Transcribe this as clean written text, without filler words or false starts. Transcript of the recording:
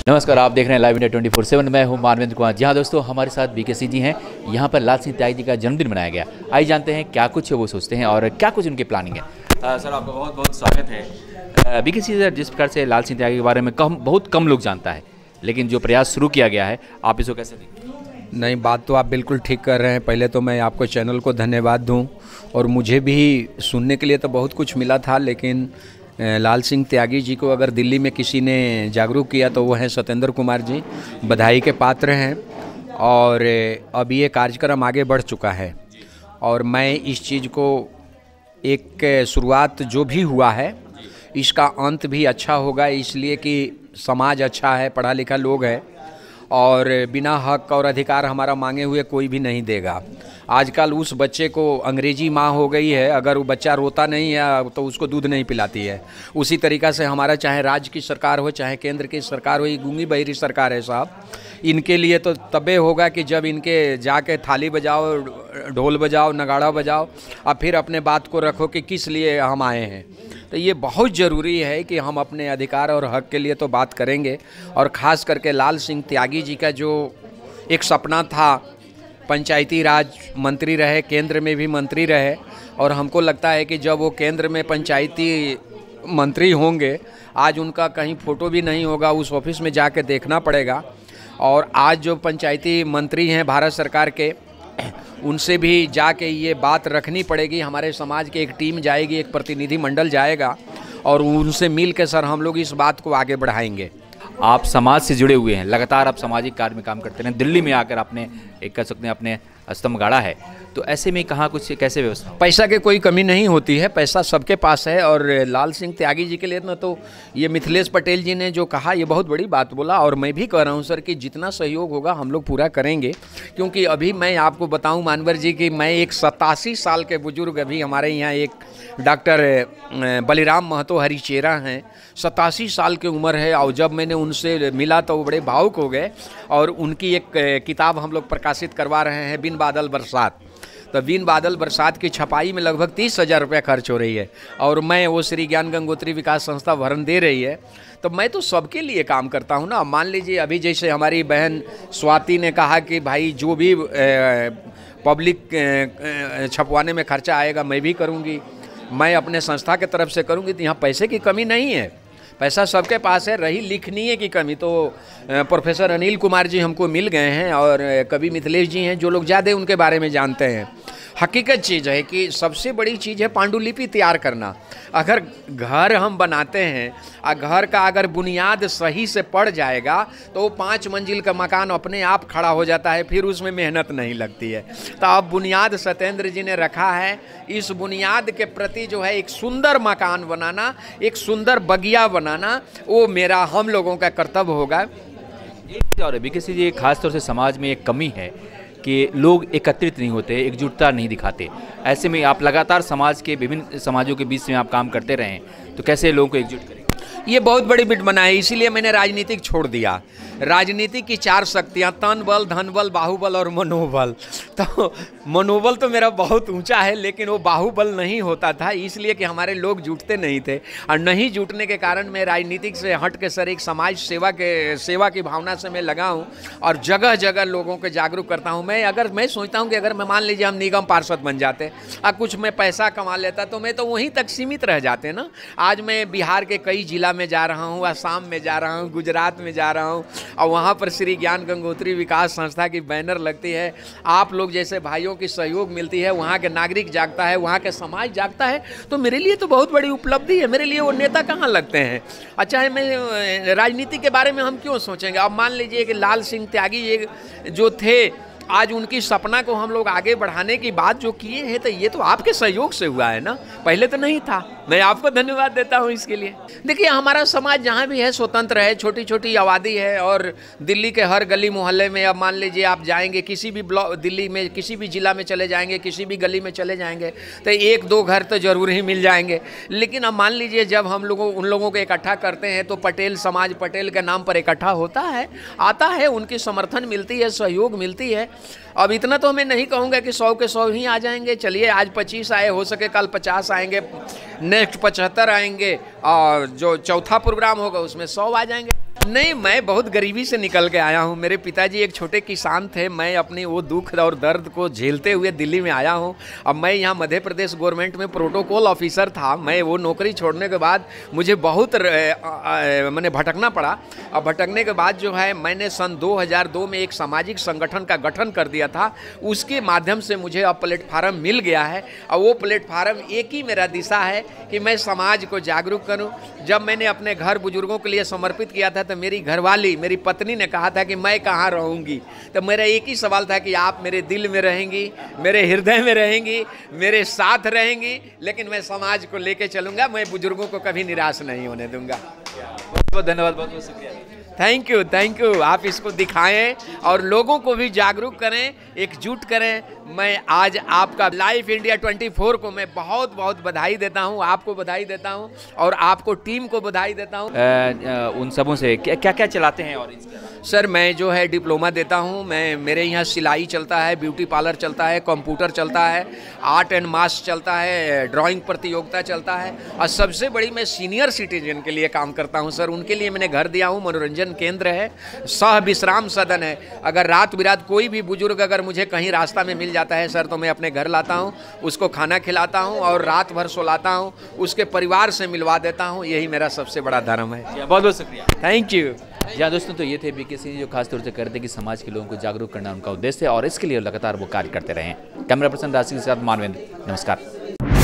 नमस्कार, आप देख रहे हैं लाइव इंडिया 24/7। मैं हूं मानवेंद्र कुमार। जी हाँ दोस्तों, हमारे साथ बीके जी हैं। यहाँ पर लाल सिंह त्यागी जी का जन्मदिन मनाया गया। आइए जानते हैं क्या कुछ वो सोचते हैं और क्या कुछ उनकी प्लानिंग है। सर, आपका बहुत बहुत स्वागत है। बीके सर, जिस प्रकार से लाल सिंह त्यागी के बारे में बहुत कम लोग जानता है, लेकिन जो प्रयास शुरू किया गया है, आप इसको कैसे देखते हैं? नहीं, बात तो आप बिल्कुल ठीक कर रहे हैं। पहले तो मैं आपको चैनल को धन्यवाद दूं, और मुझे भी सुनने के लिए तो बहुत कुछ मिला था, लेकिन लाल सिंह त्यागी जी को अगर दिल्ली में किसी ने जागरूक किया तो वो हैं सत्येंद्र कुमार जी। बधाई के पात्र हैं। और अब ये कार्यक्रम आगे बढ़ चुका है, और मैं इस चीज़ को एक शुरुआत जो भी हुआ है इसका अंत भी अच्छा होगा, इसलिए कि समाज अच्छा है, पढ़ा लिखा लोग है, और बिना हक और अधिकार हमारा मांगे हुए कोई भी नहीं देगा। आजकल उस बच्चे को अंग्रेजी माँ हो गई है, अगर वो बच्चा रोता नहीं है तो उसको दूध नहीं पिलाती है। उसी तरीक़ा से हमारा चाहे राज्य की सरकार हो, चाहे केंद्र की सरकार हो, ये गूंगी बहिरी सरकार है साहब। इनके लिए तो तबे होगा कि जब इनके जाके थाली बजाओ, ढोल बजाओ, नगाड़ा बजाओ, और फिर अपने बात को रखो कि किस लिए हम आए हैं। तो ये बहुत ज़रूरी है कि हम अपने अधिकार और हक के लिए तो बात करेंगे। और ख़ास करके लाल सिंह त्यागी जी का जो एक सपना था, पंचायती राज मंत्री रहे, केंद्र में भी मंत्री रहे, और हमको लगता है कि जब वो केंद्र में पंचायती मंत्री होंगे, आज उनका कहीं फ़ोटो भी नहीं होगा, उस ऑफिस में जाके देखना पड़ेगा। और आज जो पंचायती मंत्री हैं भारत सरकार के, उनसे भी जाके ये बात रखनी पड़ेगी। हमारे समाज की एक टीम जाएगी, एक प्रतिनिधि मंडल जाएगा, और उनसे मिल के सर हम लोग इस बात को आगे बढ़ाएंगे। आप समाज से जुड़े हुए हैं, लगातार आप सामाजिक कार्य में काम करते हैं। दिल्ली में आकर आपने एक कह सकते हैं अपने स्तंभ गाड़ा है, तो ऐसे में कहाँ कुछ कैसे व्यवस्था? पैसा की कोई कमी नहीं होती है, पैसा सबके पास है। और लाल सिंह त्यागी जी के लिए ना, तो ये मिथिलेश पटेल जी ने जो कहा, ये बहुत बड़ी बात बोला, और मैं भी कह रहा हूँ सर कि जितना सहयोग होगा हम लोग पूरा करेंगे। क्योंकि अभी मैं आपको बताऊँ मानवर जी कि मैं एक 87 साल के बुजुर्ग, अभी हमारे यहाँ एक डॉक्टर बलिराम महतो हरिचेरा हैं, 87 साल की उम्र है, और जब मैंने उनसे मिला तो वो बड़े भावुक हो गए। और उनकी एक किताब हम लोग प्रकाशित करवा रहे हैं, बिन बादल बरसात। तो बिन बादल बरसात की छपाई में लगभग 30,000 रुपये खर्च हो रही है, और मैं वो श्री ज्ञान गंगोत्री विकास संस्था भरण दे रही है। तो मैं तो सबके लिए काम करता हूँ ना। मान लीजिए अभी जैसे हमारी बहन स्वाति ने कहा कि भाई जो भी पब्लिक छपवाने में खर्चा आएगा मैं भी करूँगी, मैं अपने संस्था के तरफ से करूँगी। तो यहाँ पैसे की कमी नहीं है, पैसा सबके पास है। रही लिखनीय की कमी, तो प्रोफेसर अनिल कुमार जी हमको मिल गए हैं, और कवि मिथिलेश जी हैं, जो लोग ज़्यादा उनके बारे में जानते हैं। हकीकत चीज़ है कि सबसे बड़ी चीज़ है पांडुलिपि तैयार करना। अगर घर हम बनाते हैं और घर का अगर बुनियाद सही से पड़ जाएगा तो वो 5 मंजिल का मकान अपने आप खड़ा हो जाता है, फिर उसमें मेहनत नहीं लगती है। तो अब बुनियाद सत्येंद्र जी ने रखा है। इस बुनियाद के प्रति जो है एक सुंदर मकान बनाना, एक सुंदर बगिया बनाना, वो मेरा हम लोगों का कर्तव्य होगा। और बीके जी, खासतौर से समाज में एक कमी है कि लोग एकत्रित नहीं होते, एकजुटता नहीं दिखाते। ऐसे में आप लगातार समाज के विभिन्न समाजों के बीच में आप काम करते रहें, तो कैसे लोगों को एकजुट करें? ये बहुत बड़ी बिट बना है, इसीलिए मैंने राजनीतिक छोड़ दिया। राजनीति की 4 शक्तियाँ, तन बल, धन बल, बाहुबल और मनोबल। तो मनोबल तो मेरा बहुत ऊंचा है, लेकिन वो बाहुबल नहीं होता था, इसलिए कि हमारे लोग जुटते नहीं थे। और नहीं जुटने के कारण मैं राजनीतिक से हट के सर एक समाज सेवा की भावना से मैं लगा हूँ, और जगह जगह लोगों को जागरूक करता हूँ। मैं सोचता हूँ कि अगर मैं मान लीजिए हम निगम पार्षद बन जाते और कुछ मैं पैसा कमा लेता, तो मैं तो वहीं तक सीमित रह जाते ना। आज मैं बिहार के कई जिला में जा रहा हूँ, असम में जा रहा हूँ, गुजरात में जा रहा हूँ, और वहाँ पर श्री ज्ञान गंगोत्री विकास संस्था की बैनर लगती है। आप लोग जैसे भाइयों की सहयोग मिलती है, वहाँ के नागरिक जागता है, वहाँ के समाज जागता है। तो मेरे लिए तो बहुत बड़ी उपलब्धि है। मेरे लिए वो नेता कहाँ लगते हैं। अच्छा, मैं राजनीति के बारे में हम क्यों सोचेंगे। अब मान लीजिए कि लाल सिंह त्यागी जो थे, आज उनकी सपना को हम लोग आगे बढ़ाने की बात जो किए हैं, तो ये तो आपके सहयोग से हुआ है ना, पहले तो नहीं था। मैं आपको धन्यवाद देता हूँ इसके लिए। देखिए, हमारा समाज जहाँ भी है स्वतंत्र है, छोटी छोटी आबादी है, और दिल्ली के हर गली मोहल्ले में, अब मान लीजिए आप जाएंगे किसी भी दिल्ली में किसी भी ज़िला में चले जाएंगे, किसी भी गली में चले जाएंगे, तो 1-2 घर तो ज़रूर ही मिल जाएंगे। लेकिन अब मान लीजिए जब हम उन लोगों को इकट्ठा करते हैं, तो पटेल समाज पटेल के नाम पर इकट्ठा होता है, आता है, उनकी समर्थन मिलती है, सहयोग मिलती है। अब इतना तो मैं नहीं कहूँगा कि 100 के 100 ही आ जाएंगे। चलिए, आज 25 आए, हो सके कल 50 आएंगे, नेक्स्ट 75 आएंगे, और जो चौथा प्रोग्राम होगा उसमें 100 आ जाएंगे। नहीं, मैं बहुत गरीबी से निकल के आया हूँ। मेरे पिताजी एक छोटे किसान थे। मैं अपनी वो दुख और दर्द को झेलते हुए दिल्ली में आया हूँ। अब मैं यहाँ मध्य प्रदेश गवर्नमेंट में प्रोटोकॉल ऑफिसर था। मैं वो नौकरी छोड़ने के बाद मुझे बहुत मैंने भटकना पड़ा। अब भटकने के बाद जो है मैंने सन 2002 में एक सामाजिक संगठन का गठन कर दिया था। उसके माध्यम से मुझे अब प्लेटफार्म मिल गया है। और वो प्लेटफार्म एक ही मेरा दिशा है कि मैं समाज को जागरूक करूँ। जब मैंने अपने घर बुजुर्गों के लिए समर्पित किया था तो मेरी घरवाली, मेरी पत्नी ने कहा था कि मैं कहाँ रहूँगी। तो मेरा एक ही सवाल था कि आप मेरे दिल में रहेंगी, मेरे हृदय में रहेंगी, मेरे साथ रहेंगी, लेकिन मैं समाज को लेके चलूँगा। मैं बुजुर्गों को कभी निराश नहीं होने दूंगा। बहुत बहुत धन्यवाद, बहुत बहुत शुक्रिया। Thank you, thank you. आप इसको दिखाएं और लोगों को भी जागरूक करें, एकजुट करें। मैं आज आपका लाइफ इंडिया 24 को मैं बहुत बहुत बधाई देता हूं, आपको बधाई देता हूं और आपको टीम को बधाई देता हूं। उन सबों से क्या क्या चलाते हैं? और सर, मैं जो है डिप्लोमा देता हूं। मेरे यहाँ सिलाई चलता है, ब्यूटी पार्लर चलता है, कंप्यूटर चलता है, आर्ट एंड मास चलता है, ड्राइंग प्रतियोगिता चलता है और सबसे बड़ी मैं सीनियर सिटीजन के लिए काम करता हूं सर। उनके लिए मैंने घर दिया हूं, मनोरंजन केंद्र है, सह विश्राम सदन है। अगर रात बिरात कोई भी बुजुर्ग अगर मुझे कहीं रास्ता में मिल जाता है सर, तो मैं अपने घर लाता हूं, उसको खाना खिलाता हूं और रात भर सुलाता हूं, उसके परिवार से मिलवा देता हूं। यही मेरा सबसे बड़ा धर्म है। बहुत बहुत शुक्रिया, थैंक यू। जी दोस्तों, तो ये थे बीके सिंह जो खास तौर से करते कि समाज के लोगों को जागरूक करना उनका उद्देश्य है और इसके लिए लगातार वो कार्य करते रहे हैं। कैमरा पर्सन राशि के साथ मानवेंद्र, नमस्कार।